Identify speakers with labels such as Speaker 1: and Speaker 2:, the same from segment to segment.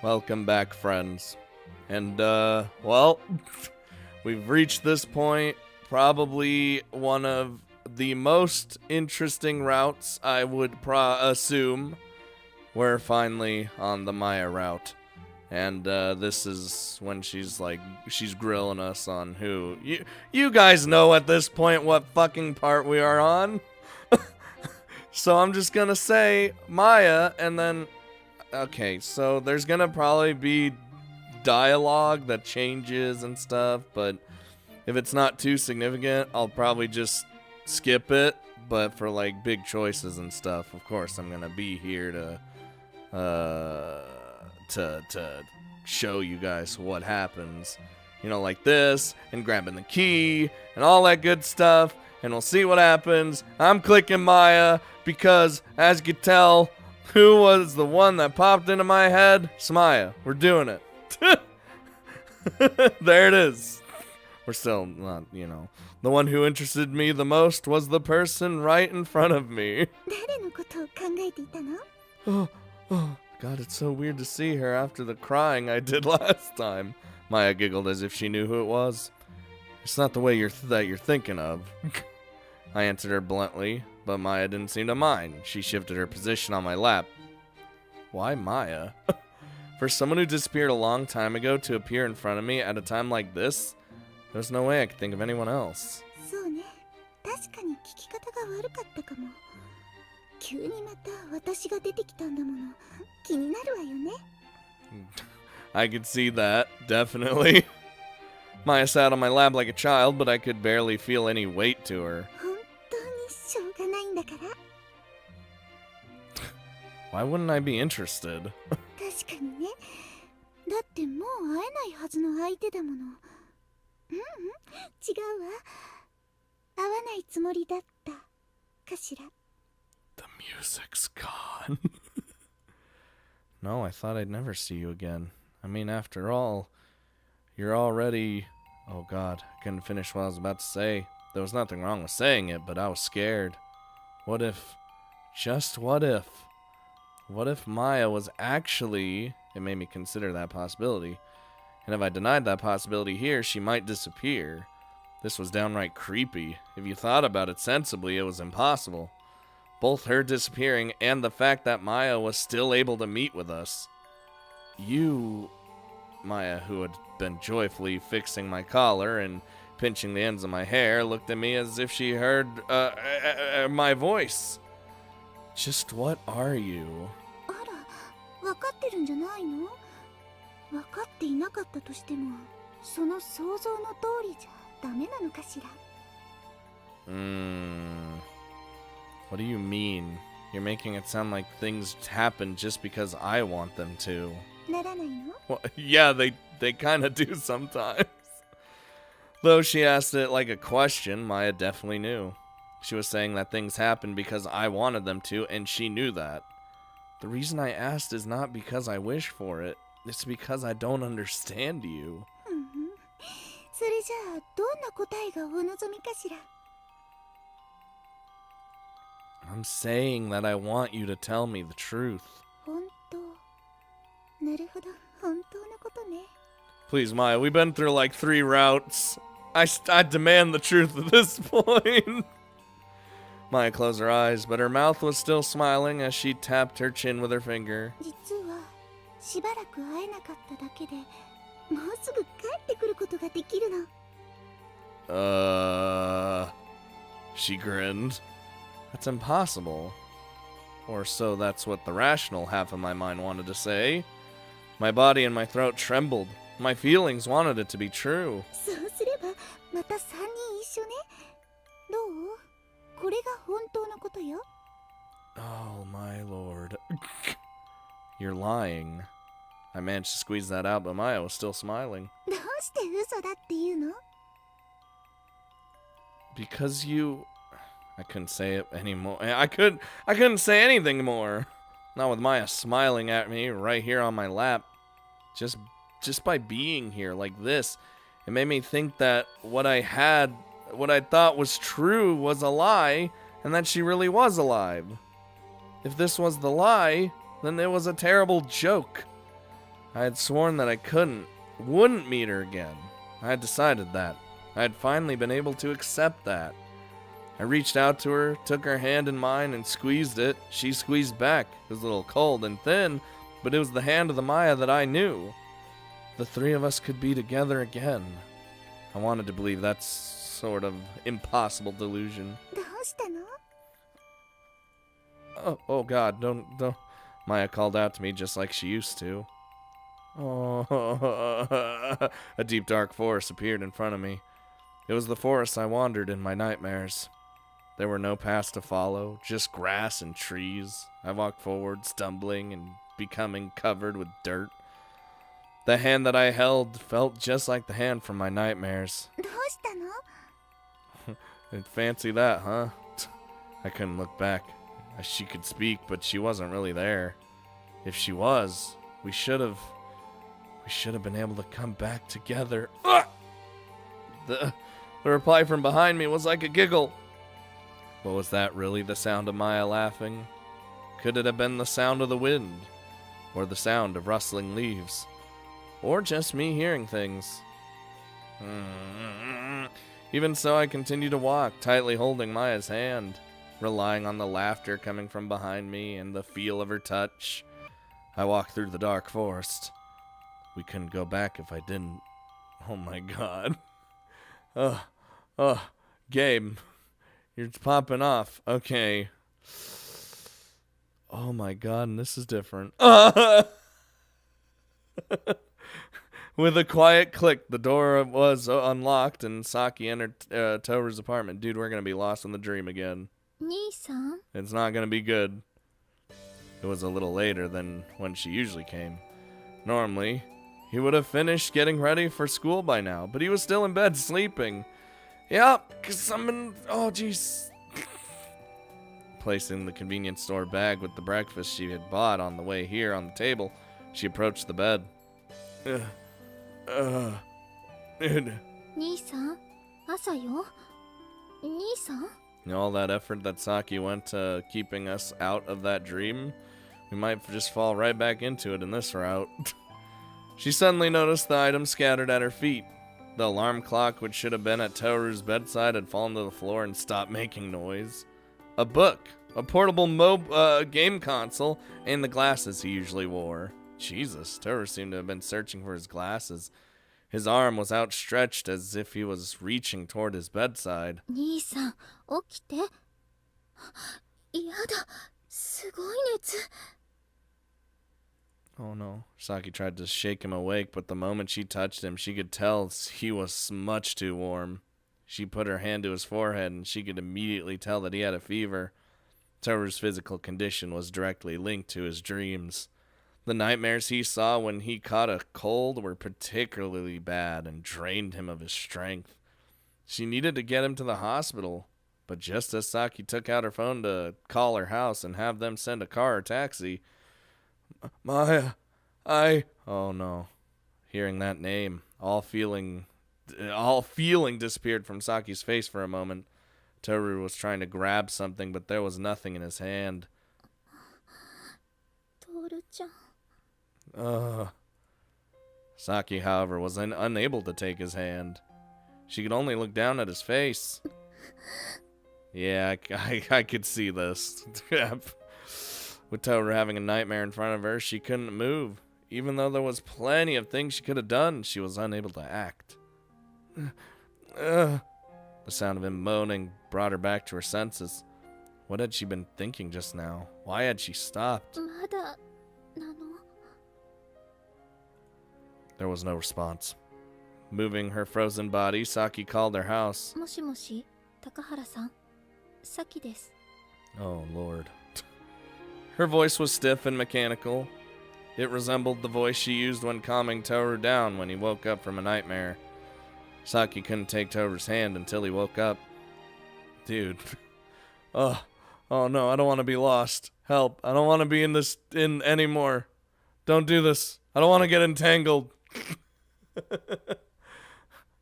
Speaker 1: Welcome back, friends. And, well, we've reached this point. Probably one of the most interesting routes, I would assume. We're finally on the Maia route. And, this is when she's grilling us on who. You guys know at this point what fucking part we are on. So I'm just gonna say Maia, and then... Okay, so there's gonna probably be dialogue that changes and stuff, but if it's not too significant, I'll probably just skip it. But for like big choices and stuff, of course, I'm gonna be here to show you guys what happens. You know, like this, and grabbing the key, and all that good stuff, and we'll see what happens. I'm clicking Maia, because, as you can tell, who was the one that popped into my head? It's Maia. We're doing it. There it is. We're still not, you know. The one who interested me the most was the person right in front of me. Oh, God, it's so weird to see her after the crying I did last time. Maia giggled as if she knew who it was. It's not the way you're thinking of. I answered her bluntly, but Maia didn't seem to mind. She shifted her position on my lap. Why Maia? For someone who disappeared a long time ago to appear in front of me at a time like this, there's no way I could think of anyone else. I could see that, definitely. Maia sat on my lap like a child, but I could barely feel any weight to her. Why wouldn't I be interested? The music's gone. No, I thought I'd never see you again. I mean, after all, you're already... Oh God, I couldn't finish what I was about to say. There was nothing wrong with saying it, but I was scared. What if... Just what if... What if Maia was actually... It made me consider that possibility. And if I denied that possibility here, she might disappear. This was downright creepy. If you thought about it sensibly, it was impossible. Both her disappearing and the fact that Maia was still able to meet with us. You... Maia, who had been joyfully fixing my collar and pinching the ends of my hair, looked at me as if she heard my voice. Just what are you? What do you mean? You're making it sound like things happen just because I want them to. Well, yeah, they kind of do sometimes. Though she asked it like a question, Maia definitely knew. She was saying that things happened because I wanted them to, and she knew that. The reason I asked is not because I wish for it. It's because I don't understand you. I'm saying that I want you to tell me the truth. Please, Maia, we've been through like 3 routes. I demand the truth at this point. Maia closed her eyes, but her mouth was still smiling as she tapped her chin with her finger. She grinned. That's impossible. Or so that's what the rational half of my mind wanted to say. My body and my throat trembled. My feelings wanted it to be true. Oh my lord. You're lying. I managed to squeeze that out, but Maia was still smiling. Because you... I couldn't say it anymore. I couldn't say anything more. Not with Maia smiling at me right here on my lap. Just by being here like this, it made me think that what I thought was true was a lie, and that she really was alive. If this was the lie, then it was a terrible joke. I had sworn that I wouldn't meet her again. I had decided that. I had finally been able to accept that. I reached out to her, took her hand in mine, and squeezed it. She squeezed back. It was a little cold and thin, but it was the hand of the Maia that I knew. The three of us could be together again. I wanted to believe that's sort of impossible delusion. Oh God, don't. Maia called out to me just like she used to. Oh, a deep dark forest appeared in front of me. It was the forest I wandered in my nightmares. There were no paths to follow, just grass and trees. I walked forward, stumbling and becoming covered with dirt. The hand that I held felt just like the hand from my nightmares. Fancy that, huh? I couldn't look back. She could speak, but she wasn't really there. If she was, we should have been able to come back together. The reply from behind me was like a giggle. But was that really the sound of Maia laughing? Could it have been the sound of the wind? Or the sound of rustling leaves? Or just me hearing things? Even so, I continued to walk, tightly holding Maia's hand, relying on the laughter coming from behind me and the feel of her touch. I walked through the dark forest. We couldn't go back if I didn't. Oh my God. Gabe, you're popping off. Okay. Oh my God, and this is different. With a quiet click, the door was unlocked and Saki entered Toru's apartment. Dude, we're going to be lost in the dream again.
Speaker 2: Nii-san?
Speaker 1: It's not going to be good. It was a little later than when she usually came. Normally, he would have finished getting ready for school by now, but he was still in bed sleeping. Yep, because I'm in... Oh, jeez. Placing the convenience store bag with the breakfast she had bought on the way here on the table, she approached the bed. Dude.
Speaker 2: 兄さん朝よ兄さん
Speaker 1: All that effort that Saki went to keeping us out of that dream, we might just fall right back into it in this route. She suddenly noticed the items scattered at her feet. The alarm clock, which should have been at Toru's bedside, had fallen to the floor and stopped making noise. A book, a portable game console, and the glasses he usually wore. Jesus, Toru seemed to have been searching for his glasses. His arm was outstretched as if he was reaching toward his bedside.
Speaker 2: 兄さん起きてやだすごい熱
Speaker 1: Oh no. Saki tried to shake him awake, but the moment she touched him, she could tell he was much too warm. She put her hand to his forehead, and she could immediately tell that he had a fever. Toru's physical condition was directly linked to his dreams. The nightmares he saw when he caught a cold were particularly bad and drained him of his strength. She needed to get him to the hospital, but just as Saki took out her phone to call her house and have them send a car or taxi, Maia, Oh no. Hearing that name, all feeling disappeared from Saki's face for a moment. Toru was trying to grab something, but there was nothing in his hand.
Speaker 2: トールちゃん
Speaker 1: Saki, however, was unable to take his hand. She could only look down at his face. Yeah, I could see this. With Toru having a nightmare in front of her, she couldn't move. Even though there was plenty of things she could have done, she was unable to act. The sound of him moaning brought her back to her senses. What had she been thinking just now? Why had she stopped?
Speaker 2: まだなの
Speaker 1: There was no response. Moving her frozen body, Saki called her house.
Speaker 2: もしもし高原さんさきです
Speaker 1: Oh, Lord. Her voice was stiff and mechanical. It resembled the voice she used when calming Toru down when he woke up from a nightmare. Saki couldn't take Toru's hand until he woke up. Dude. Oh no, I don't want to be lost. Help, I don't want to be in anymore. Don't do this. I don't want to get entangled.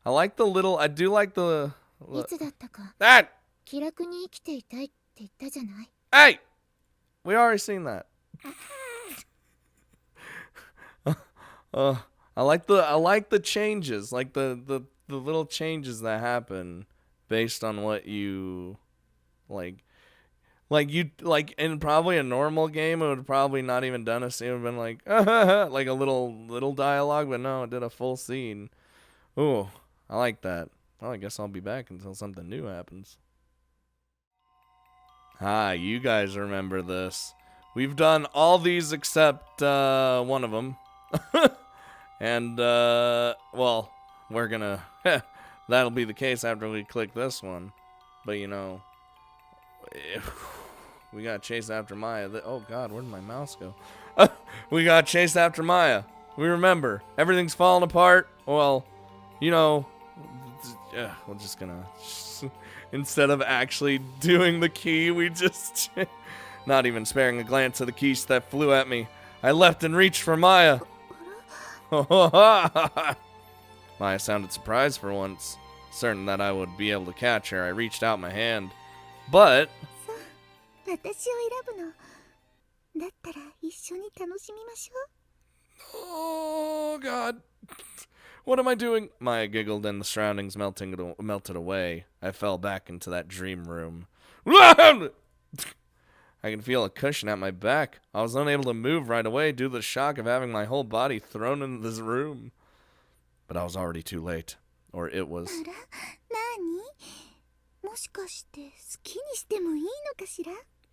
Speaker 1: I do like the...
Speaker 2: いつだったか
Speaker 1: That!
Speaker 2: 気楽に生きていたいって言ったじゃない
Speaker 1: Hey! We already seen that. I like the changes, like the little changes that happen based on what you like. Like in probably a normal game, it would probably not even done a scene. It would have been like like a little dialogue, but no, it did a full scene. Ooh, I like that. Well, I guess I'll be back until something new happens. Ah, you guys remember this. We've done all these except one of them. And, well, we're gonna... that'll be the case after we click this one. But, you know... we gotta chase after Maia. Oh, God, where did my mouse go? We gotta chase after Maia. We remember. Everything's falling apart. Well, you know... we're just gonna... Instead of actually doing the key, we just... not even sparing a glance at the quiche that flew at me. I leapt and reached for Maia. Maia sounded surprised for once. Certain that I would be able to catch her, I reached out my hand. But... oh, God. What am I doing? Maia giggled and the surroundings melted away. I fell back into that dream room. I can feel a cushion at my back. I was unable to move right away due to the shock of having my whole body thrown into this room. But I was already too late. Or it was.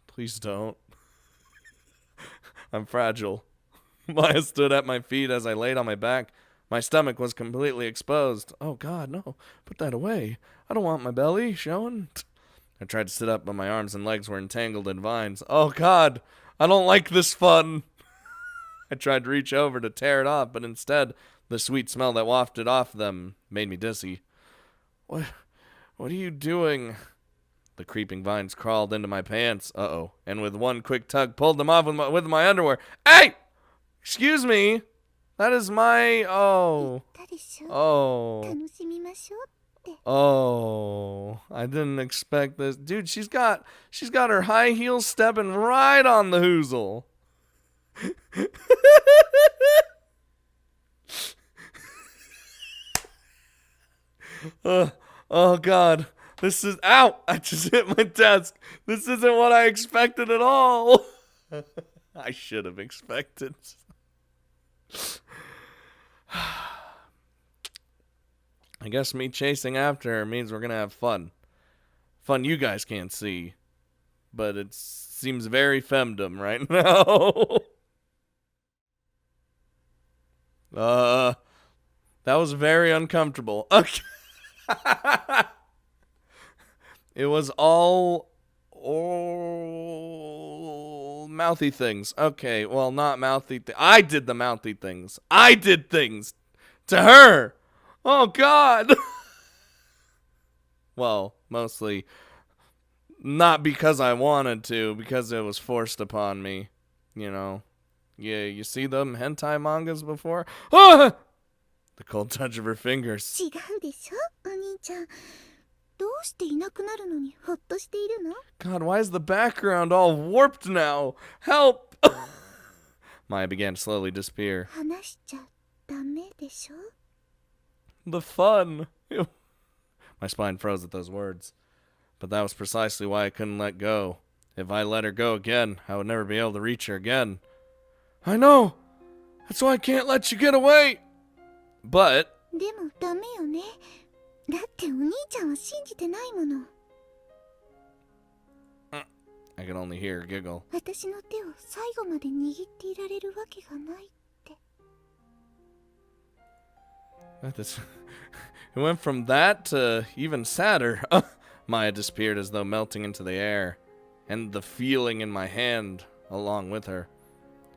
Speaker 1: Please don't. I'm fragile. Maia stood at my feet as I laid on my back. My stomach was completely exposed. Oh, God, no. Put that away. I don't want my belly showing. I tried to sit up, but my arms and legs were entangled in vines. Oh, God, I don't like this fun. I tried to reach over to tear it off, but instead, the sweet smell that wafted off them made me dizzy. What are you doing? The creeping vines crawled into my pants. Uh-oh. And with one quick tug, pulled them off with my underwear. Hey! Excuse me. That is my... Oh. Oh, I didn't expect this. Dude, she's got her high heels stepping right on the hoozle. Oh, God. This is... Ow! I just hit my desk. This isn't what I expected at all. I should have expected. I guess me chasing after her means we're gonna have fun. Fun you guys can't see. But it seems very femdom right now. That was very uncomfortable. Okay. It was all mouthy things. Okay, well, not mouthy. I did the mouthy things. I did things to her. Oh, God. Well, mostly not because I wanted to, because it was forced upon me. You know. Yeah, you see them hentai mangas before? Ah! The cold touch of her fingers. God, why is the background all warped now? Help! Maia began to slowly disappear. The fun. My spine froze at those words. But that was precisely why I couldn't let go. If I let her go again, I would never be able to reach her again. I know! That's why I can't let you get away! But... I could only hear her giggle. It went from that to even sadder. Maia disappeared as though melting into the air, and the feeling in my hand along with her.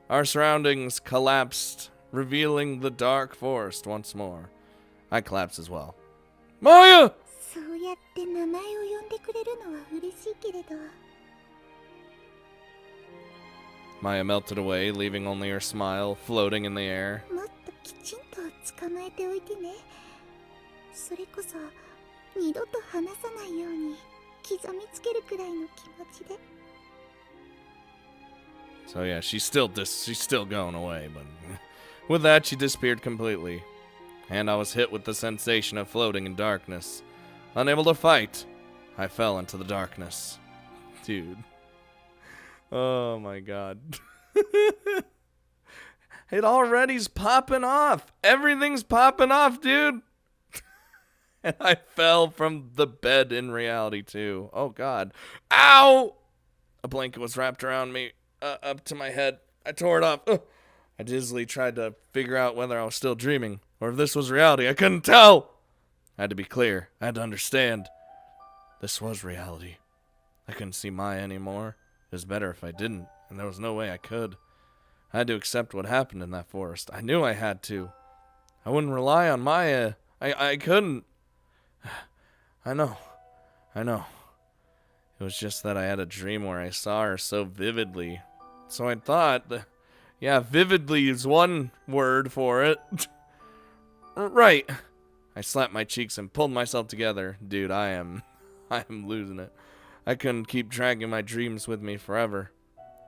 Speaker 1: Our surroundings collapsed, revealing the dark forest once more. I collapsed as well. Maia! Maia melted away, leaving only her smile floating in the air. So yeah, she's still going away, but With that, she disappeared completely, and I was hit with the sensation of floating in darkness. Unable to fight, I fell into the darkness. Dude. Oh my god. It already's popping off. Everything's popping off, dude. And I fell from the bed in reality, too. Oh god. Ow! A blanket was wrapped around me, up to my head. I tore it off. Ugh. I dizzily tried to figure out whether I was still dreaming, or if this was reality. I couldn't tell! I had to be clear. I had to understand. This was reality. I couldn't see Maia anymore. It was better if I didn't, and there was no way I could. I had to accept what happened in that forest. I knew I had to. I wouldn't rely on Maia. I couldn't. I know. It was just that I had a dream where I saw her so vividly. So I thought, yeah, vividly is one word for it. Right. I slapped my cheeks and pulled myself together. Dude, I am losing it. I couldn't keep dragging my dreams with me forever.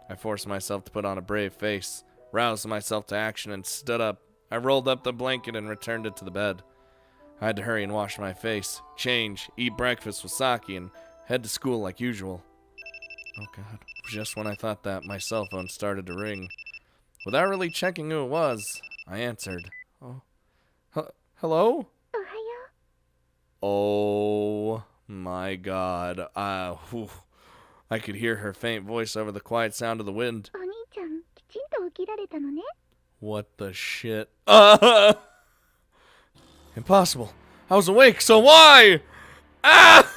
Speaker 1: I forced myself to put on a brave face, roused myself to action, and stood up. I rolled up the blanket and returned it to the bed. I had to hurry and wash my face, change, eat breakfast with Saki, and head to school like usual. Oh god. Just when I thought that, my cell phone started to ring. Without really checking who it was, I answered. Oh. Hello? Oh my god. I could hear her faint voice over the quiet sound of the wind. What the shit? Impossible. I was awake, so why? Ah!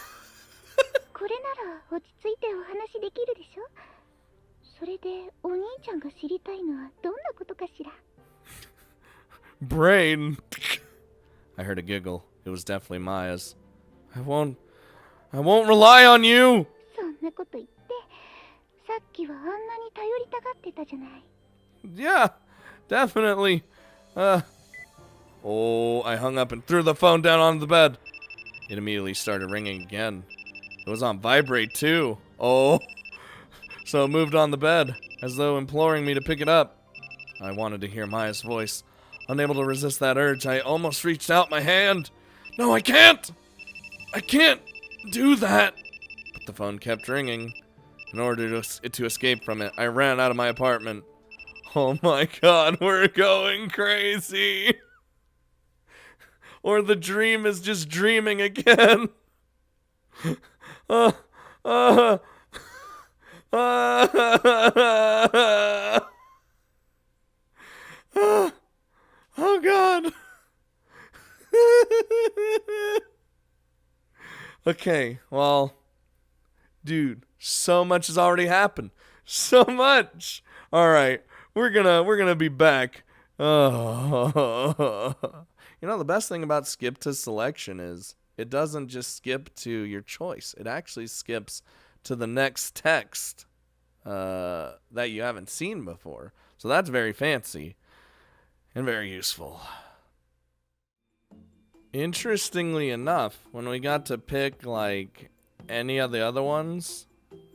Speaker 1: Brain. I heard a giggle. It was definitely Maia's. I won't rely on you. Yeah, definitely. Oh, I hung up and threw the phone down on the bed. It immediately started ringing again. It was on vibrate too. Oh. So it moved on the bed, as though imploring me to pick it up. I wanted to hear Maia's voice. Unable to resist that urge, I almost reached out my hand. No, I can't! I can't do that! But the phone kept ringing. In order to escape from it, I ran out of my apartment. Oh my god, we're going crazy! Or the dream is just dreaming again. Oh god. Okay, well, dude, so much has already happened. So much. All right, we're gonna be back. Oh. You know, the best thing about skip to selection is it doesn't just skip to your choice. It actually skips to the next text that you haven't seen before. So that's very fancy and very useful. Interestingly enough, when we got to pick like any of the other ones,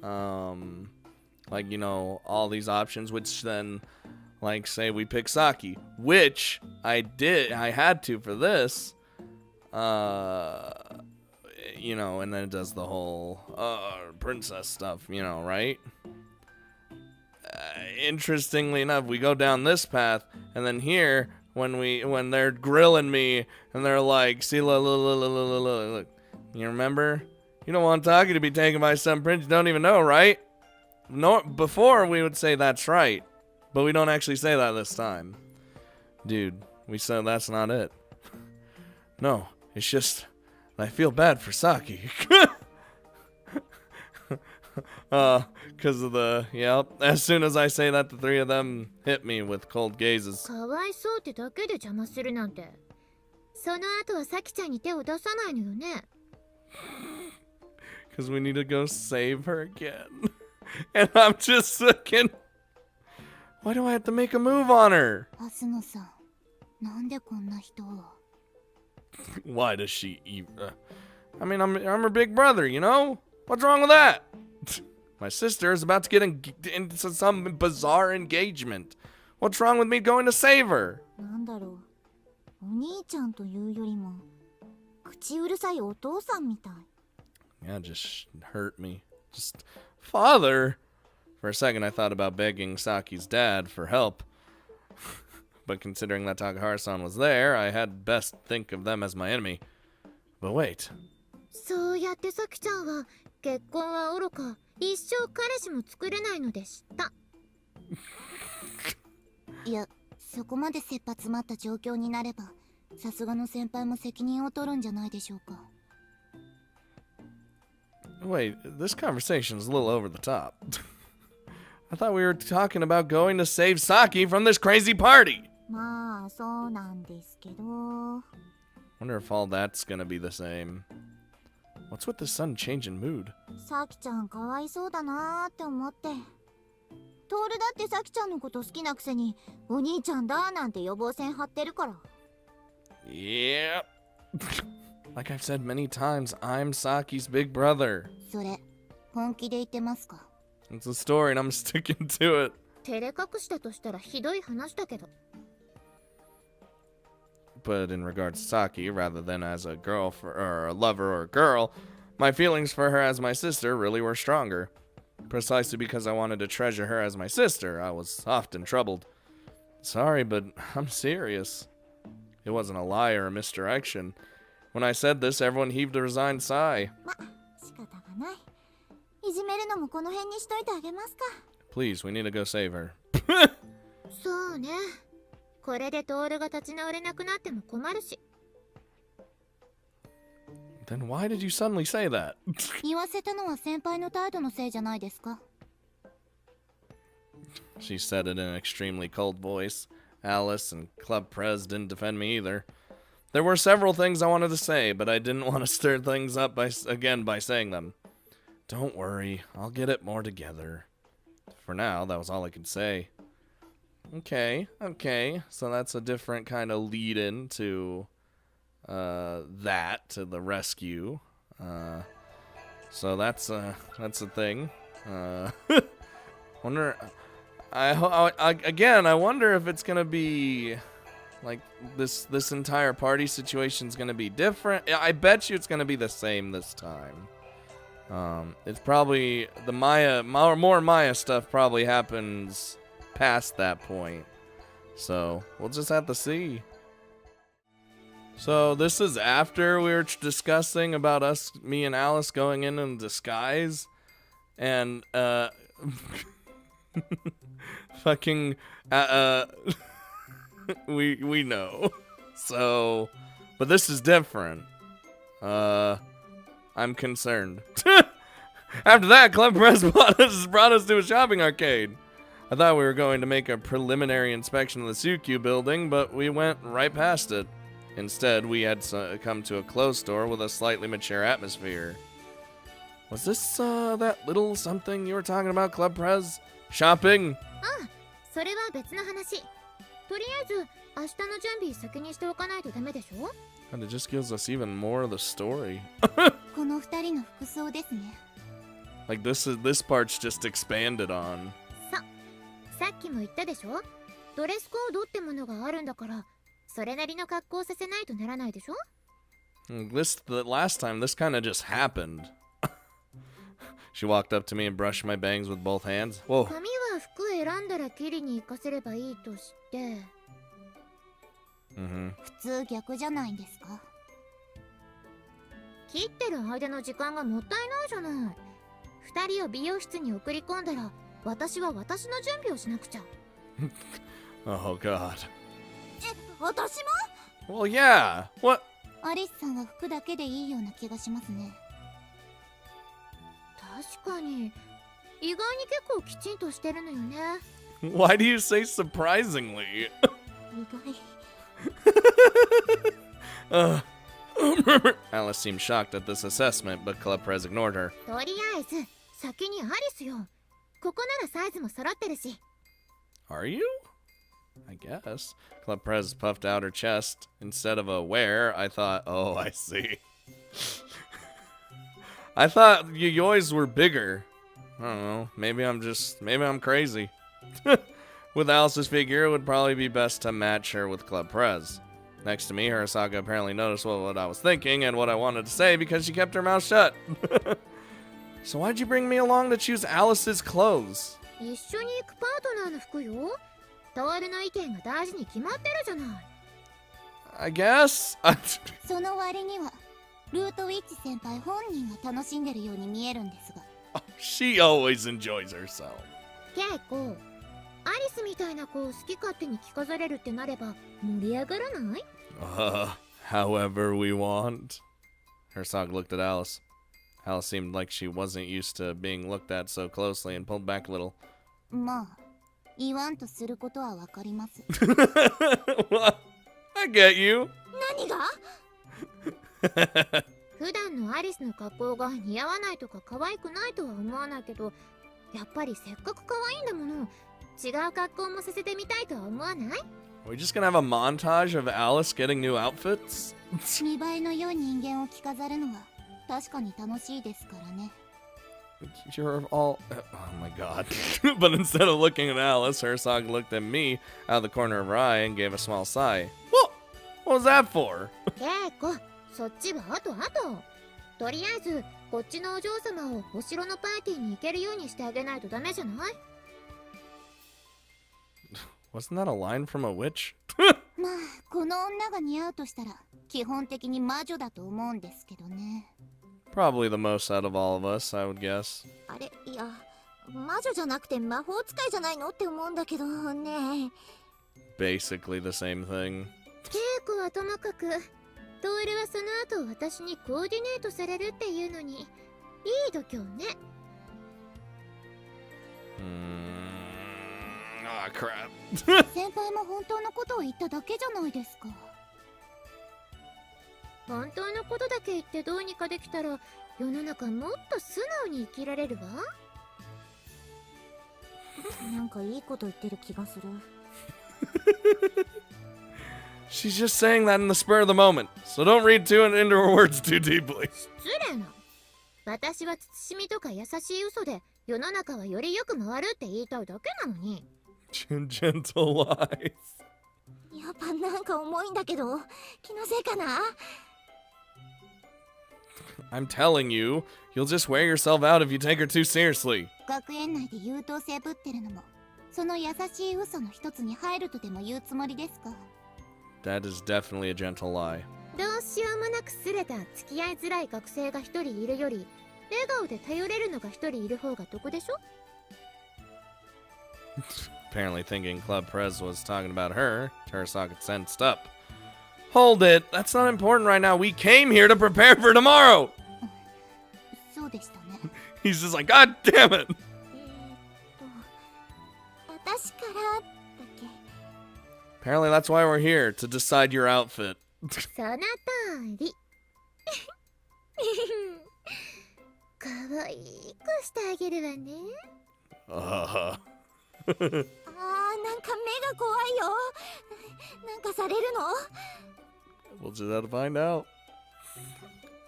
Speaker 1: like, you know, all these options, which then, like, say we pick Saki, which I had to for this, you know, and then it does the whole princess stuff, you know, right? Interestingly enough, we go down this path, and then here, when they're grilling me, and they're like, see, look, you remember? You don't want Taki to be taken by some prince you don't even know, right? No, before we would say that's right, but we don't actually say that this time. Dude, we said that's not it. No, it's just I feel bad for Saki. Because of the, yep. As soon as I say that, the three of them hit me with cold gazes. Because we need to go save her again. And I'm just thinking, why do I have to make a move on her? Why does she even... I mean, I'm her big brother, you know? What's wrong with that? My sister is about to get into some bizarre engagement. What's wrong with me going to save her?
Speaker 2: なんだろう、お兄ちゃんというよりも口うるさいお父さんみたい。
Speaker 1: Yeah, just hurt me. Just, father? For a second, I thought about begging Saki's dad for help. But considering that Takahara-san was there, I had best think of them as my enemy. But wait.
Speaker 3: そうやってさきちゃんは結婚はおろか一生彼氏も作れないのでした。
Speaker 2: いや、そこまで切羽詰まった状況になればさすがの先輩も責任を取るんじゃないでしょうか。
Speaker 1: Wait, this conversation is a little over the top. I thought we were talking about going to save Saki from this crazy party.
Speaker 2: まあそうなんですけど。
Speaker 1: Wonder if all that's gonna be the same. What's with the sudden change in mood?
Speaker 2: さきちゃんかわいそうだなーって思って。トールだってさきちゃんのこと好きなくせにお兄ちゃんだなんて予防線張ってるから。
Speaker 1: Yeah. Like I've said many times, I'm Saki's big brother.
Speaker 2: それ本気で言ってますか？
Speaker 1: It's a story and I'm sticking to it.
Speaker 3: 照れ隠したとしたらひどい話だけど。
Speaker 1: But in regards to Saki, rather than as a or a lover or a girl, my feelings for her as my sister really were stronger. Precisely because I wanted to treasure her as my sister, I was often troubled. Sorry, but I'm serious. It wasn't a lie or a misdirection. When I said this, everyone heaved a resigned sigh.
Speaker 2: ま、仕方がない。いじめるのもこの辺にしといてあげますか。
Speaker 1: Please, we need to go save her.
Speaker 3: そうね。これでトールが立ち直れなくなっても困るし。
Speaker 1: Then why did you suddenly say that?
Speaker 2: 言わせたのは先輩の態度のせいじゃないですか。
Speaker 1: She said it in an extremely cold voice. Alice and Club Prez didn't defend me either. There were several things I wanted to say, but I didn't want to stir things up by saying them. Don't worry, I'll get it more together. For now, that was all I could say. Okay. So that's a different kind of lead-in to to the rescue. So that's a thing. Wonder. I wonder if it's gonna be like this entire party situation's gonna be different. I bet you it's gonna be the same this time. It's probably the more Maia stuff probably happens past that point. So we'll just have to see. So this is after we were discussing about me and Alice going in disguise, and fucking we know. So, but this is different. I'm concerned. After that, Club Press brought us to a shopping arcade. I thought we were going to make a preliminary inspection of the Tsukyu building, but we went right past it. Instead, we had come to a closed store with a slightly mature atmosphere. Was this that little something you were talking about, Club Prez? Shopping?
Speaker 3: ああ、それは別の話。とりあえず明日の準備先にしておかないとダメでしょ。
Speaker 1: And it just gives us even more of the story.
Speaker 2: この二人の服装ですね。
Speaker 1: Like this part's just expanded on.
Speaker 3: さっきも言ったでしょ。ドレスコードってものがあるんだから、それなりの格好をさせないとならないでしょ。
Speaker 1: The last time this kind of just happened. She walked up to me and brushed my bangs with both hands. Whoa.
Speaker 3: 髪は服選んだら切りに行かせればいいとして。
Speaker 1: Mm-hmm.
Speaker 2: 普通逆じゃないんですか。
Speaker 3: 切ってる間の時間がもったいないじゃない。二人を美容室に送り込んだら、私は私の準備をしなくちゃ。
Speaker 1: Oh God.
Speaker 2: 私も？
Speaker 1: Well, yeah. What?
Speaker 2: アリスさんは服だけでいいような気がしますね。
Speaker 3: 確かに意外に結構きちんとしてるのよね。
Speaker 1: Why do you say surprisingly?
Speaker 2: 意外。
Speaker 1: Alice seemed shocked at this assessment, but Club Prez ignored her.
Speaker 3: とりあえず先にアリスよ。ここならサイズも揃ってるし。
Speaker 1: Are you? I guess. Club Prez puffed out her chest. Instead of a where, I thought, oh, I see. I thought yours were bigger. I don't know. Maybe I'm crazy. With Alice's figure, it would probably be best to match her with Club Prez. Next to me, Hirasaka apparently noticed what I was thinking and what I wanted to say because she kept her mouth shut. So why'd you bring me along to choose Alice's clothes?
Speaker 3: 一緒に行くパートナーの服よ。トールの意見が大事に決まってるじゃない。
Speaker 1: I guess?
Speaker 2: その割にはルートウィッチ先輩本人が楽しんでるように見えるんですが。
Speaker 1: She always enjoys herself.
Speaker 3: ケイコ、アリスみたいな子を好き勝手に着飾れるってなれば盛り上がらない？
Speaker 1: However we want. Hirasaka looked at Alice. Alice seemed like she wasn't used to being looked at so closely and pulled back a little.
Speaker 2: まあ、言わんとすることはわかります。
Speaker 1: Well, I get you.
Speaker 2: 何が？
Speaker 3: 普段のアリスの格好が似合わないとか可愛くないとは思わないけど、やっぱりせっかく可愛いんだもの、違う格好もさせてみたいとは思わない？
Speaker 1: Are we just gonna have a montage of Alice getting new outfits?
Speaker 2: 見栄えの良い人間を着飾るのは確かに楽しいですからね。
Speaker 1: You're all... Oh my god. But instead of looking at Alice, Hirasaka looked at me out of the corner of her eye and gave a small sigh. What was that for?
Speaker 3: ケイコ、そっちはあとあと。とりあえず、こっちのお嬢様をお城のパーティーに行けるようにしてあげないとダメじゃない？
Speaker 1: Wasn't that a line from a witch?
Speaker 2: まあ、この女が似合うとしたら基本的に魔女だと思うんですけどね。
Speaker 1: Probably the most out of all of us, I would guess.
Speaker 2: あれ、いや、魔女じゃなくて魔法使いじゃないのって思うんだけどね。
Speaker 1: Basically the same thing.
Speaker 3: ケイコはともかく、トールはその後私にコーディネートされるっていうのに、いい度胸ね。
Speaker 1: Ah, crap.
Speaker 2: 先輩も本当のことを言っただけじゃないですか。
Speaker 3: 本当のことだけ言ってどうにかできたら、世の中もっと素直に生きられるわ。
Speaker 2: なんかいいこと言ってる気がする。
Speaker 1: She's just saying that in the spur of the moment, so don't read into her words too deeply.
Speaker 3: 失礼な。私は慎みとか優しい嘘で世の中はよりよく回るって言いたいだけなのに。
Speaker 1: Gentle lies.
Speaker 2: やっぱなんか重いんだけど、気のせいかな。
Speaker 1: I'm telling you, you'll just wear yourself out if you take her too seriously.
Speaker 2: 学園内で優等生ぶってるのも、その優しい嘘の一つに入るとでも言うつもりですか。
Speaker 1: That is definitely a gentle lie.
Speaker 3: どうしようもなくすれた付き合いづらい学生が一人いるより、笑顔で頼れるのが一人いる方が得でしょ？
Speaker 1: Apparently thinking Club Prez was talking about her, Hirasaka sensed up. Hold it! That's not important right now. We came here to prepare for tomorrow!
Speaker 2: そうでしたね。
Speaker 1: He's just like, God damn it!
Speaker 2: 私からだっけ。
Speaker 1: Apparently that's why we're here, to decide your outfit.
Speaker 3: その通り。かわいくしてあげるわね。
Speaker 1: Uh.
Speaker 2: なんか目が怖いよ。なんかされるの？
Speaker 1: We'll just have to find out.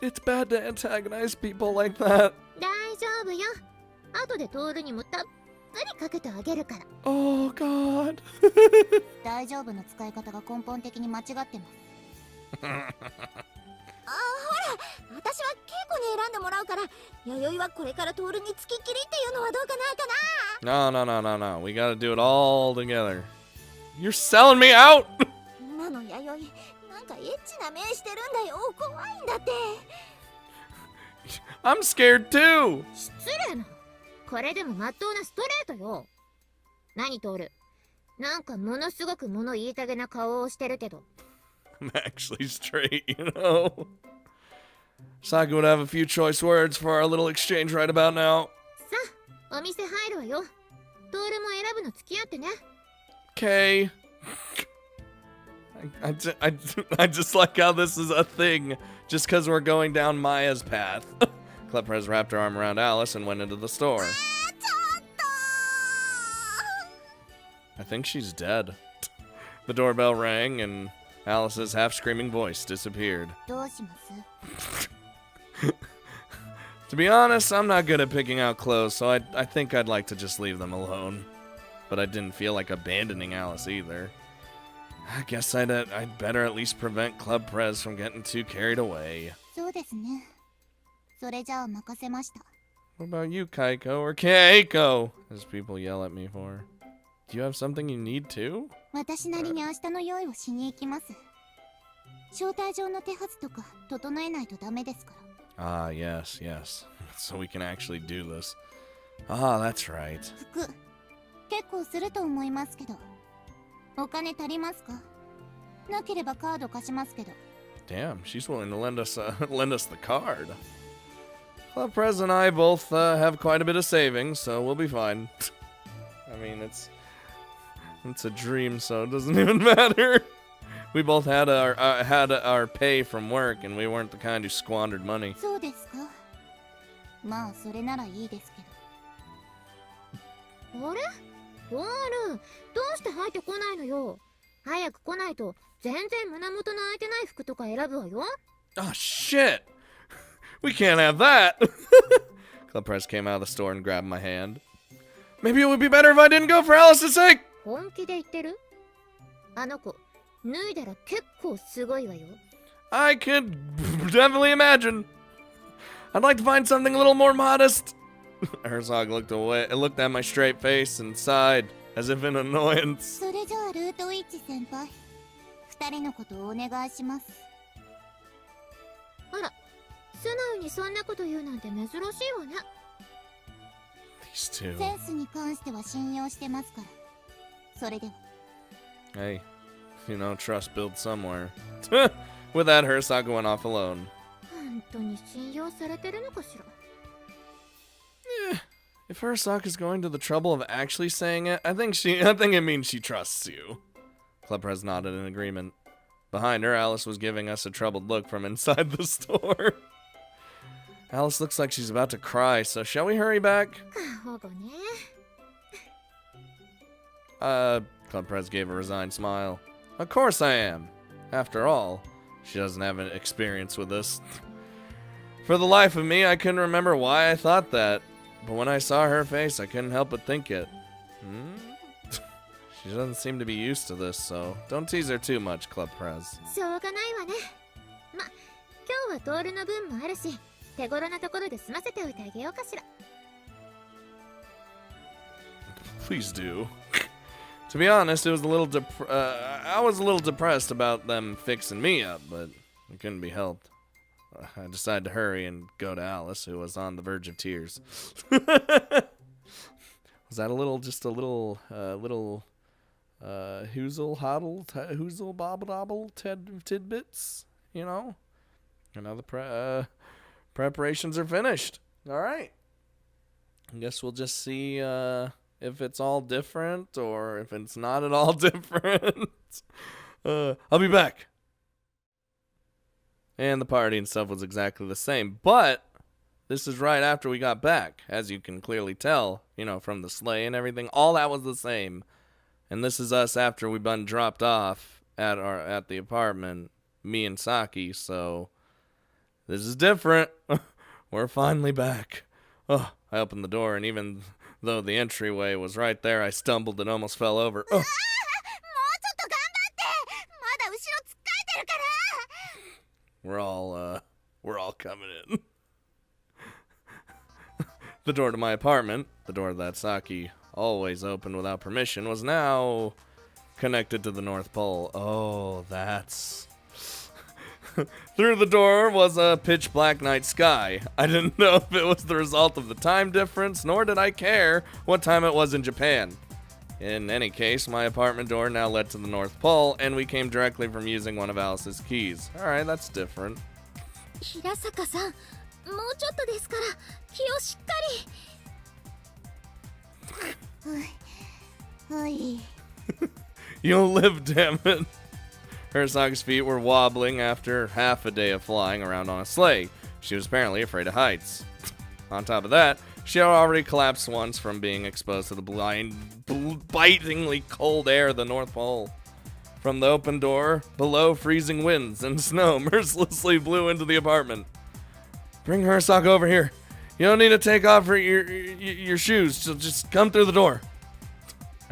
Speaker 1: It's bad to antagonize people like that.
Speaker 3: 大丈夫よ。後でトールにもたっぷりかけてあげるから。
Speaker 1: Oh, God.
Speaker 2: 大丈夫の使い方が根本的に間違ってます。ほら、私は稽古に選んでもらうから、弥生はこれからトールにつきっきりっていうのはどうかな。
Speaker 1: No. We gotta do it all together. You're selling me out?
Speaker 2: 今の弥生、なんかエッチな目してるんだよ。怖いんだって。
Speaker 1: I'm scared too.
Speaker 3: 失礼な。これでもまっとうなストレートよ。何トール、なんかものすごく物言いたげな顔をしてるけど。
Speaker 1: I'm actually straight, you know. Saki would have a few choice words for our little exchange right about now.
Speaker 3: さあ、お店入るわよ。トールも選ぶの付き合ってね。
Speaker 1: Okay. I just like how this is a thing, just because we're going down Maia's path. Kleprez wrapped her arm around Alice and went into the store. I think she's dead. The doorbell rang and Alice's half-screaming voice disappeared.
Speaker 2: どうします？
Speaker 1: To be honest, I'm not good at picking out clothes, so I think I'd like to just leave them alone. but I didn't feel like abandoning Alice either. I guess I'd better at least prevent Club Prez from getting too carried away.
Speaker 2: そうですね。それじゃあ任せました。
Speaker 1: What about you, Kaiko, or Keiko, as people yell at me for? Do you have something you need too?
Speaker 2: 私なりに明日の用意をしに行きます。招待状の手はずとか整えないとダメですから。
Speaker 1: Ah, yes, yes. So we can actually do this. Ah, that's right.
Speaker 2: 服、結構すると思いますけど。お金足りますか？なければカード貸しますけど。
Speaker 1: Damn, she's willing to lend us the card. Club Prez and I both have quite a bit of savings, so we'll be fine. I mean, it's a dream, so it doesn't even matter. We both had our pay from work, and we weren't the kind who squandered money.
Speaker 2: そうですか。まあそれならいいですけど。
Speaker 3: あれ？ボール、どうして入ってこないのよ。早く来ないと全然胸元の開いてない服とか選ぶわよ。
Speaker 1: Oh, shit! We can't have that! Club Prez came out of the store and grabbed my hand. Maybe it would be better if I didn't go for Alice's sake!
Speaker 3: 本気で言ってる？あの子、脱いだら結構すごいわよ。
Speaker 1: I could definitely imagine. I'd like to find something a little more modest. Herzog looked at my straight face and sighed, as if in annoyance.
Speaker 2: それじゃあルートウィッチ先輩、二人のことをお願いします。
Speaker 3: あら、素直にそんなこと言うなんて珍しいわね。
Speaker 1: These two.
Speaker 2: センスに関しては信用してますから。それでは。
Speaker 1: Hey, you know, trust builds somewhere. With that, Herzog went off alone.
Speaker 3: 本当に信用されてるのかしら。
Speaker 1: If Herzog is going to the trouble of actually saying it, I think it means she trusts you. Club Prez nodded in agreement. Behind her, Alice was giving us a troubled look from inside the store. Alice looks like she's about to cry, so shall we hurry back?
Speaker 3: 過保護ね。
Speaker 1: Club Prez gave a resigned smile. Of course I am. After all, she doesn't have an experience with this. For the life of me, I couldn't remember why I thought that. But when I saw her face, I couldn't help but think it. She doesn't seem to be used to this, so don't tease her too much, Club Prez.
Speaker 3: しょうがないわね。ま、今日はトールの分もあるし、手頃なところで済ませておいてあげようかしら。
Speaker 1: Please do. To be honest, I was a little depressed about them fixing me up, but it couldn't be helped. I decided to hurry and go to Alice, who was on the verge of tears. Was that hoozle hoddle, hoozle bobble dobble tidbits? You know? And now the preparations are finished. All right. I guess we'll just see if it's all different or if it's not at all different. I'll be back. And the party and stuff was exactly the same. But this is right after we got back. As you can clearly tell, you know, from the sleigh and everything. All that was the same. And this is us after we've been dropped off at the apartment. Me and Saki. So this is different. We're finally back. Oh, I opened the door, and even though the entryway was right there, I stumbled and almost fell over. Oh. We're all coming in. The door to my apartment, the door that Saki always opened without permission, was now connected to the North Pole. Oh, that's... Through the door was a pitch black night sky. I didn't know if it was the result of the time difference, nor did I care what time it was in Japan. In any case, my apartment door now led to the North Pole, and we came directly from using one of Alice's keys. Alright, that's different.
Speaker 3: 平坂さん、もうちょっとですから気をしっかり。
Speaker 2: はい。
Speaker 1: You'll live, damn it. Herzog's feet were wobbling after half a day of flying around on a sleigh. She was apparently afraid of heights. On top of that, she had already collapsed once from being exposed to the bitingly cold air of the North Pole. From the open door, below, freezing winds and snow mercilessly blew into the apartment. Bring Herzog over here. You don't need to take off your shoes. She'll just come through the door.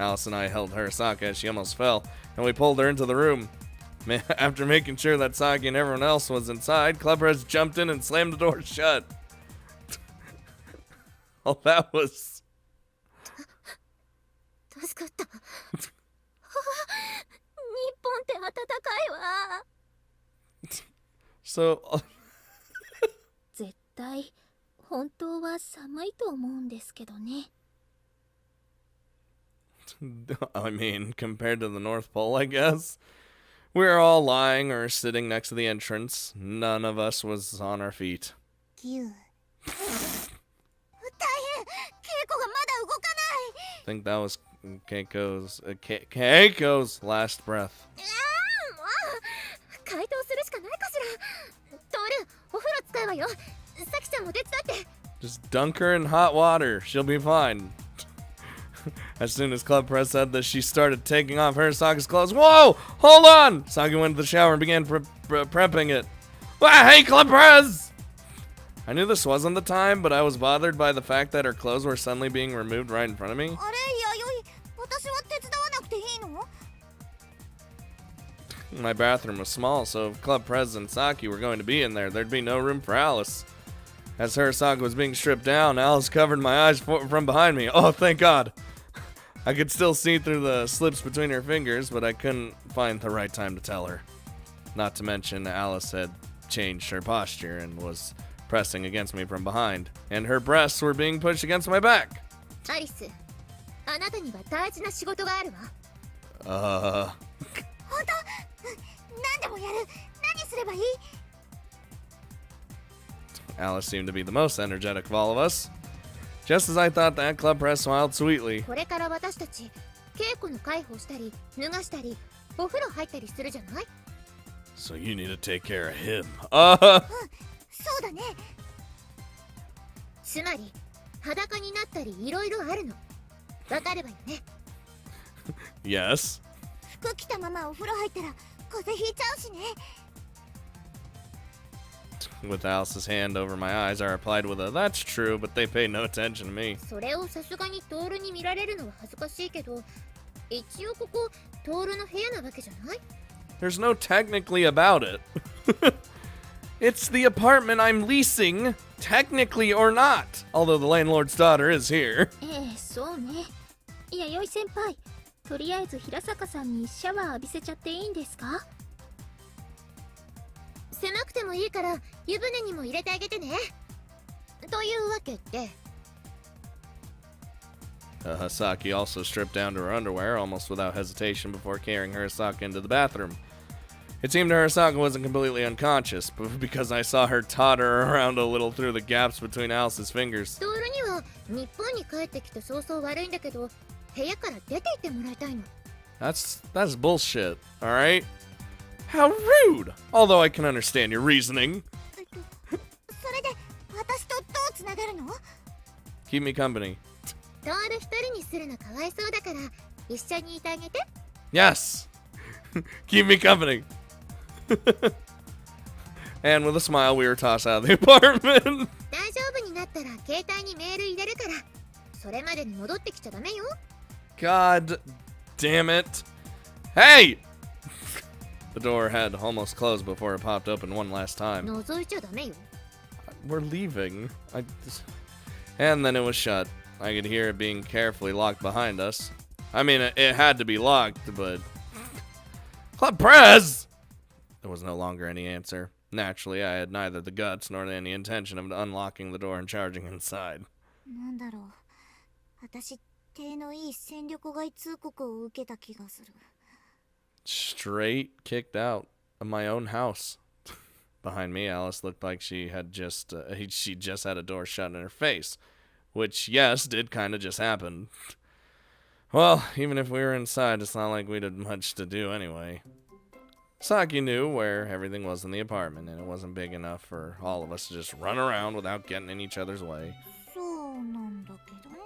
Speaker 1: Alice and I held Harasaka as she almost fell, and we pulled her into the room. After making sure that Saki and everyone else was inside, Clubpress jumped in and slammed the door shut. Oh, that was...
Speaker 3: 助かった。日本って暖かいわ。
Speaker 1: So...
Speaker 3: 絶対本当は寒いと思うんですけどね。
Speaker 1: I mean, compared to the North Pole, I guess. We were all lying or sitting next to the entrance. None of us was on our feet.
Speaker 2: 9 大変、稽古がまだ動かない。
Speaker 1: I think that was Keiko's last breath.
Speaker 3: もう解凍するしかないかしら。トール、お風呂使うわよ。サキちゃんも手伝って。
Speaker 1: Just dunk her in hot water. She'll be fine. As soon as Clubpress said this, she started taking off Harasaka's clothes. Whoa! Hold on! Saki went to the shower and began prepping it. Ah, hey, Clubpress! I knew this wasn't the time, but I was bothered by the fact that her clothes were suddenly being removed right in front of me.
Speaker 2: あれ、弥生、私は手伝わなくていいの？
Speaker 1: My bathroom was small, so if Clubpress and Saki were going to be in there, there'd be no room for Alice. As Harasaka was being stripped down, Alice covered my eyes from behind me. Oh, thank God. I could still see through the slips between her fingers, but I couldn't find the right time to tell her. Not to mention, Alice had changed her posture and was pressing against me from behind, and her breasts were being pushed against my back.
Speaker 3: アリス、あなたには大事な仕事があるわ。
Speaker 2: 本当？何でもやる。何すればいい？
Speaker 1: Alice seemed to be the most energetic of all of us. Just as I thought that, Clubpress smiled sweetly.
Speaker 3: これから私たち、稽古の介抱したり、脱がしたり、お風呂入ったりするじゃない？
Speaker 1: So you need to take care of him.
Speaker 2: そうだね。
Speaker 3: つまり、裸になったりいろいろあるの。わかればいいね。
Speaker 1: Yes.
Speaker 2: 服着たままお風呂入ったら風邪ひいちゃうしね。
Speaker 1: With Alice's hand over my eyes, I replied with a, "That's true, but they pay no attention to me."
Speaker 3: それをさすがにトールに見られるのは恥ずかしいけど、一応ここトールの部屋なわけじゃない？
Speaker 1: There's no technically about it. It's the apartment I'm leasing, technically or not. Although the landlord's daughter is here.
Speaker 3: そうね。弥生先輩、とりあえず平坂さんにシャワー浴びせちゃっていいんですか？狭くてもいいから湯船にも入れてあげてね。というわけで。
Speaker 1: Saki also stripped down to her underwear almost without hesitation before carrying Harasaka into the bathroom. It seemed Harasaka wasn't completely unconscious, but because I saw her totter around a little through the gaps between Alice's fingers.
Speaker 3: トールには日本に帰ってきて早々悪いんだけど、部屋から出て行ってもらいたいの。
Speaker 1: That's bullshit, alright? How rude! Although I can understand your reasoning.
Speaker 2: それで私とどうつながるの？
Speaker 1: Keep me company.
Speaker 3: トール一人にするのかわいそうだから一緒にいてあげて。
Speaker 1: Yes! Keep me company. And with a smile, we were tossed out of the apartment.
Speaker 3: 大丈夫になったら携帯にメール入れるから。それまでに戻ってきちゃダメよ。
Speaker 1: God damn it. Hey! The door had almost closed before it popped open one last time.
Speaker 3: 覗いちゃダメよ。
Speaker 1: We're leaving. And then it was shut. I could hear it being carefully locked behind us. I mean, it had to be locked, but... Clubpress! There was no longer any answer. Naturally, I had neither the guts nor any intention of unlocking the door and charging inside.
Speaker 2: なんだろう。私、手のいい戦力外通告を受けた気がする。
Speaker 1: Straight kicked out of my own house. Behind me, Alice looked like she just had a door shut in her face. Which, yes, did kind of just happen. Well, even if we were inside, it's not like we'd had much to do anyway. Saki knew where everything was in the apartment, and it wasn't big enough for all of us to just run around without getting in each other's way.
Speaker 2: そうなんだけどね。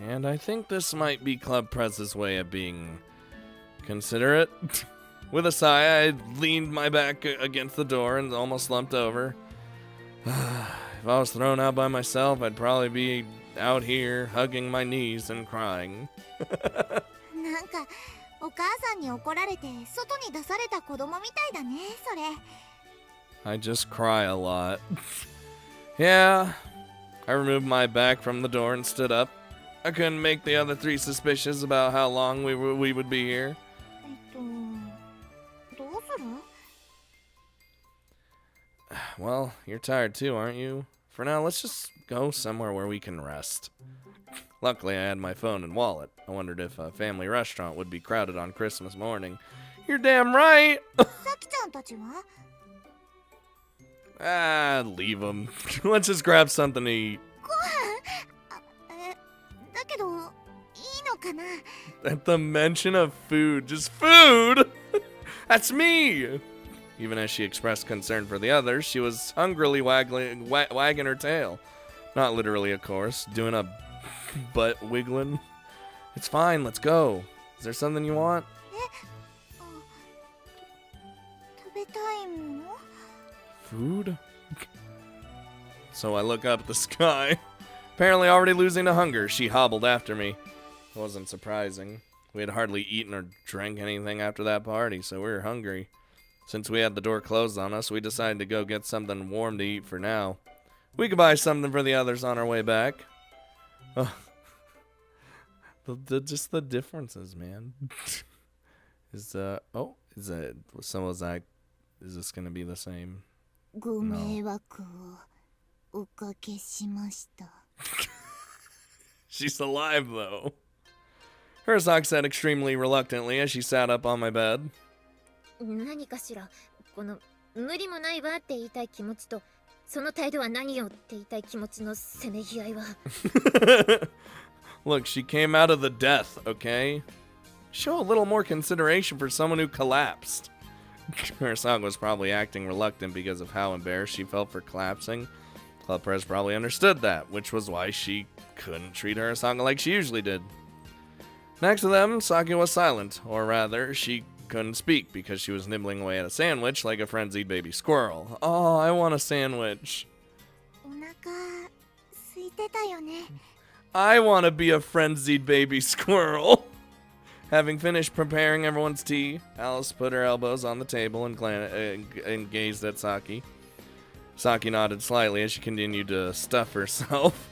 Speaker 1: And I think this might be Clubpress's way of being considerate. With a sigh, I leaned my back against the door and almost slumped over. If I was thrown out by myself, I'd probably be out here hugging my knees and crying.
Speaker 2: なんかお母さんに怒られて外に出された子供みたいだねそれ。
Speaker 1: I just cry a lot. Yeah, I removed my back from the door and stood up. I couldn't make the other three suspicious about how long we would be here.
Speaker 2: どうする？
Speaker 1: Well, you're tired too, aren't you? For now, let's just go somewhere where we can rest. Luckily, I had my phone and wallet. I wondered if a family restaurant would be crowded on Christmas morning. You're damn right!
Speaker 2: さきちゃんたちは？
Speaker 1: Leave them. Let's just grab something to eat.
Speaker 2: だけどいいのかな？
Speaker 1: At the mention of food, just food! That's me! Even as she expressed concern for the others, she was hungrily wagging her tail. Not literally, of course, doing a butt wiggling. It's fine, let's go. Is there something you want?
Speaker 2: 食べたいもの？
Speaker 1: Food? So I look up at the sky. Apparently already losing to hunger, she hobbled after me. It wasn't surprising. We had hardly eaten or drank anything after that party, so we were hungry. Since we had the door closed on us, we decided to go get something warm to eat for now. We could buy something for the others on our way back. Just the differences, man. Is this gonna be the same?
Speaker 2: ご迷惑をおかけしました。
Speaker 1: She's alive, though. Herzog said extremely reluctantly as she sat up on my bed.
Speaker 3: 何かしら、この無理もないわって言いたい気持ちと、その態度は何よって言いたい気持ちのせめぎ合いは。
Speaker 1: Look, she came out of the death, okay? Show a little more consideration for someone who collapsed. Herzog was probably acting reluctant because of how embarrassed she felt for collapsing. Club Press probably understood that, which was why she couldn't treat Herzog like she usually did. Next to them, Saki was silent, or rather, she couldn't speak because she was nibbling away at a sandwich like a frenzied baby squirrel. Oh, I want a sandwich.
Speaker 2: お腹空いてたよね。
Speaker 1: I want to be a frenzied baby squirrel. Having finished preparing everyone's tea, Alice put her elbows on the table and gazed at Saki. Saki nodded slightly as she continued to stuff herself.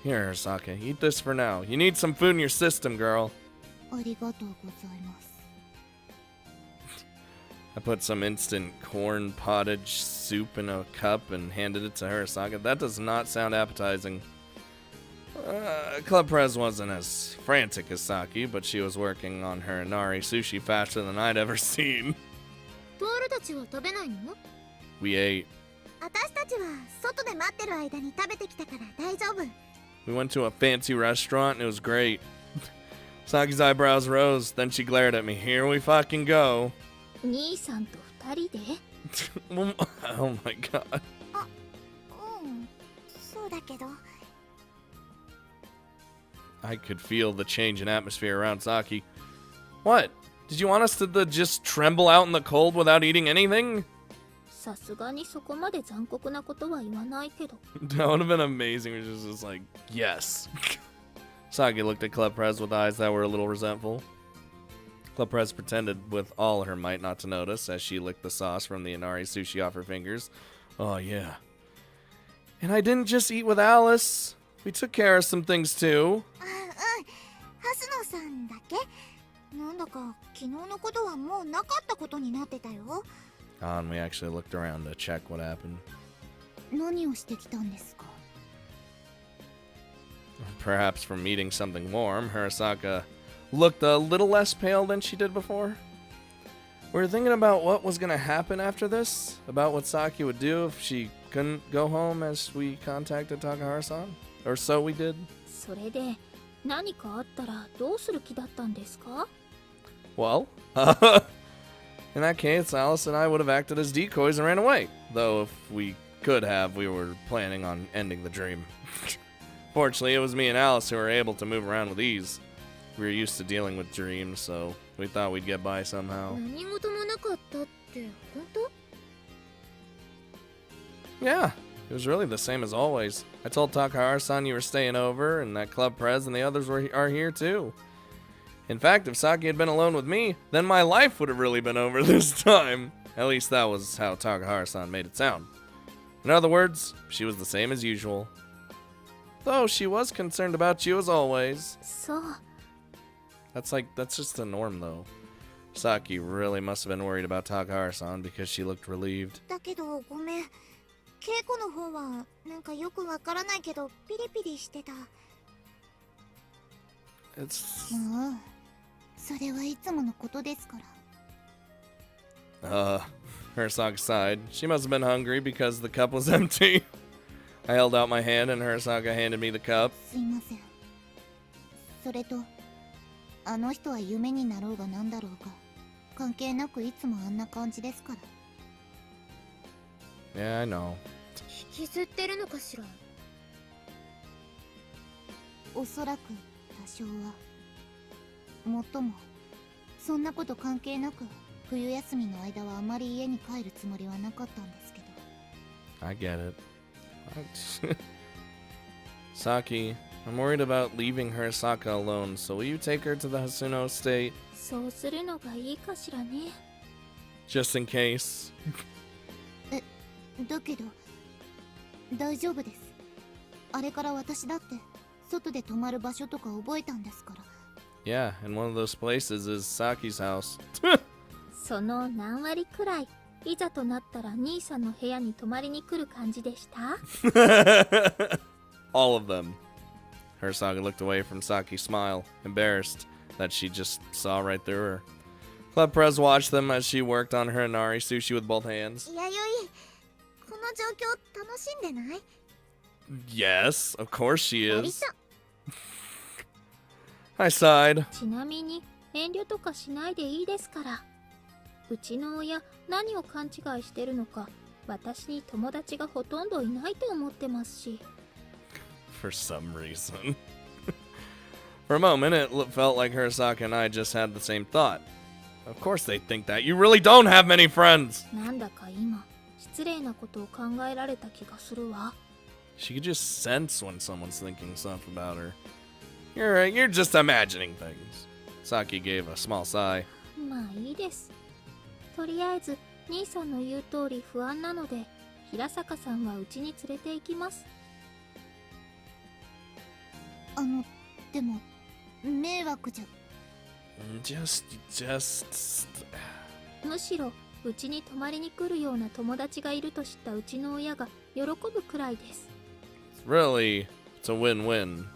Speaker 1: Here, Saki, eat this for now. You need some food in your system, girl.
Speaker 2: ありがとうございます。
Speaker 1: I put some instant corn pottage soup in a cup and handed it to her. Saki, that does not sound appetizing. Club Prez wasn't as frantic as Saki, but she was working on her Inari sushi faster than I'd ever seen.
Speaker 3: トールたちは食べないの？
Speaker 1: We ate.
Speaker 2: 私たちは外で待ってる間に食べてきたから大丈夫。
Speaker 1: We went to a fancy restaurant and it was great. Saki's eyebrows rose, then she glared at me. Here we fucking go.
Speaker 3: 兄さんと二人で？
Speaker 1: Oh my god.
Speaker 2: そうだけど。
Speaker 1: I could feel the change in atmosphere around Saki. What? Did you want us to just tremble out in the cold without eating anything?
Speaker 3: さすがにそこまで残酷なことは言わないけど。
Speaker 1: That would have been amazing. It was just like, yes. Saki looked at Club Prez with eyes that were a little resentful. Club Prez pretended with all her might not to notice as she licked the sauce from the Inari sushi off her fingers. Oh, yeah. And I didn't just eat with Alice. We took care of some things, too.
Speaker 2: ハスノさんだけ？なんだか昨日のことはもうなかったことになってたよ。
Speaker 1: And we actually looked around to check what happened.
Speaker 2: 何をしてきたんですか？
Speaker 1: Perhaps from eating something warm, Hirasaka looked a little less pale than she did before. We were thinking about what was going to happen after this, about what Saki would do if she couldn't go home as we contacted Takahara-san. Or so we did.
Speaker 3: それで何かあったらどうする気だったんですか？
Speaker 1: Well, in that case, Alice and I would have acted as decoys and ran away. Though if we could have, we were planning on ending the dream. Fortunately, it was me and Alice who were able to move around with ease. We were used to dealing with dreams, so we thought we'd get by somehow.
Speaker 3: 何事もなかったって本当？
Speaker 1: Yeah, it was really the same as always. I told Takahara-san you were staying over, and that Club Prez and the others are here too. In fact, if Saki had been alone with me, then my life would have really been over this time. At least that was how Takahara-san made it sound. In other words, she was the same as usual. Though she was concerned about you as always.
Speaker 3: そう。
Speaker 1: That's just the norm though. Saki really must have been worried about Takahara-san because she looked relieved.
Speaker 2: だけどごめん。稽古の方はなんかよくわからないけどピリピリしてた。
Speaker 1: It's
Speaker 2: それはいつものことですから。
Speaker 1: Hirasaka sighed. She must have been hungry because the cup was empty. I held out my hand and Hirasaka handed me the cup.
Speaker 2: すいません。それと、あの人は夢になろうがなんだろうが、関係なくいつもあんな感じですから。
Speaker 1: Yeah, I know.
Speaker 3: 引きずってるのかしら。
Speaker 2: おそらく多少は。もっとも、そんなこと関係なく、冬休みの間はあまり家に帰るつもりはなかったんですけど。
Speaker 1: I get it. Saki, I'm worried about leaving Hirasaka alone, so will you take her to the Hasuno estate?
Speaker 3: そうするのがいいかしらね。
Speaker 1: Just in case.
Speaker 2: だけど、大丈夫です。あれから私だって、外で泊まる場所とか覚えたんですから。
Speaker 1: Yeah, and one of those places is Saki's house.
Speaker 3: その何割くらい、いざとなったら兄さんの部屋に泊まりに来る感じでした？
Speaker 1: All of them. Hirasaka looked away from Saki's smile, embarrassed that she just saw right through her. Club Prez watched them as she worked on her inari sushi with both hands.
Speaker 2: 弥生、この状況楽しんでない？
Speaker 1: Yes, of course she
Speaker 2: 割
Speaker 1: is.
Speaker 2: と
Speaker 1: I sighed.
Speaker 3: ちなみに遠慮とかしないでいいですから。うちの親何を勘違いしてるのか、私に友達がほとんどいないと思ってますし。
Speaker 1: For some reason. For a moment, it felt like Hirasaka and I just had the same thought. Of course they think that. You really don't have many friends!
Speaker 3: なんだか今、失礼なことを考えられた気がするわ。
Speaker 1: She could just sense when someone's thinking stuff about her. You're just imagining things. Saki gave a small sigh.
Speaker 3: まあいいです。とりあえず、兄さんの言う通り不安なので、平坂さんはうちに連れて行きます。
Speaker 2: でも、迷惑じゃ。
Speaker 1: Just...
Speaker 3: むしろ、うちに泊まりに来るような友達がいると知ったうちの親が喜ぶくらいです。
Speaker 1: Really, it's a win-win.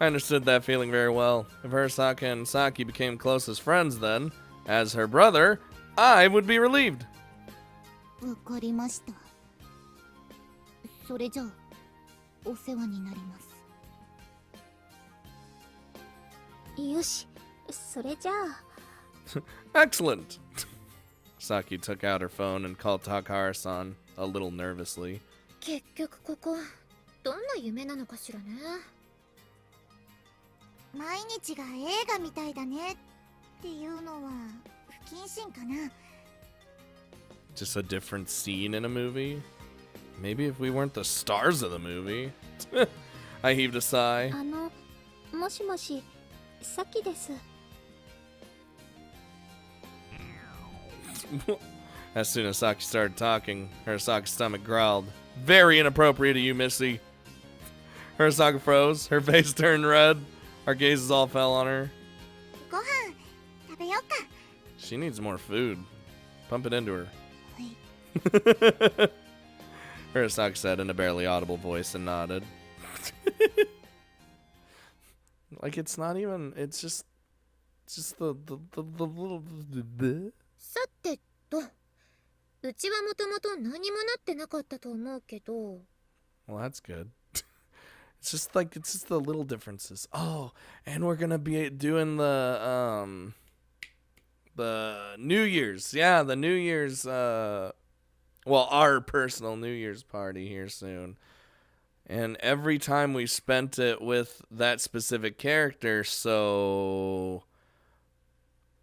Speaker 1: I understood that feeling very well. If Hirasaka and Saki became close as friends then, as her brother, I would be relieved.
Speaker 2: わかりました。それじゃあ、お世話になります。
Speaker 3: よし、それじゃあ。
Speaker 1: Excellent. Saki took out her phone and called Takahara-san, a little nervously.
Speaker 3: 結局ここ、どんな夢なのかしらね。
Speaker 2: 毎日が映画みたいだねっていうのは不謹慎かな。
Speaker 1: Just a different scene in a movie? Maybe if we weren't the stars of the movie. I heaved a sigh.
Speaker 3: もしもし、さきです。
Speaker 1: As soon as Saki started talking, Hirasaki's stomach growled. Very inappropriate of you, Missy. Hirasaka froze. Her face turned red. Our gazes all fell on her.
Speaker 2: ご飯食べようか。
Speaker 1: She needs more food. Pump it into her.
Speaker 2: はい。
Speaker 1: Hirasaka said in a barely audible voice and nodded. Like it's not even. It's just the little.
Speaker 3: さてと、うちはもともと何もなってなかったと思うけど。
Speaker 1: Well, that's good. It's just the little differences. Oh, and we're gonna be doing the New Year's. Yeah, the New Year's. Well, our personal New Year's party here soon. And every time we spent it with that specific character, so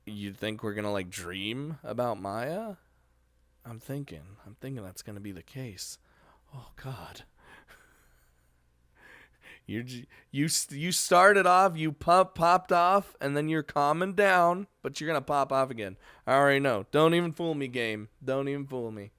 Speaker 1: you think we're gonna like dream about Maia? I'm thinking that's gonna be the case. Oh God. You started off, you popped off, and then you're calming down, but you're gonna pop off again. I already know. Don't even fool me, game. Don't even fool me.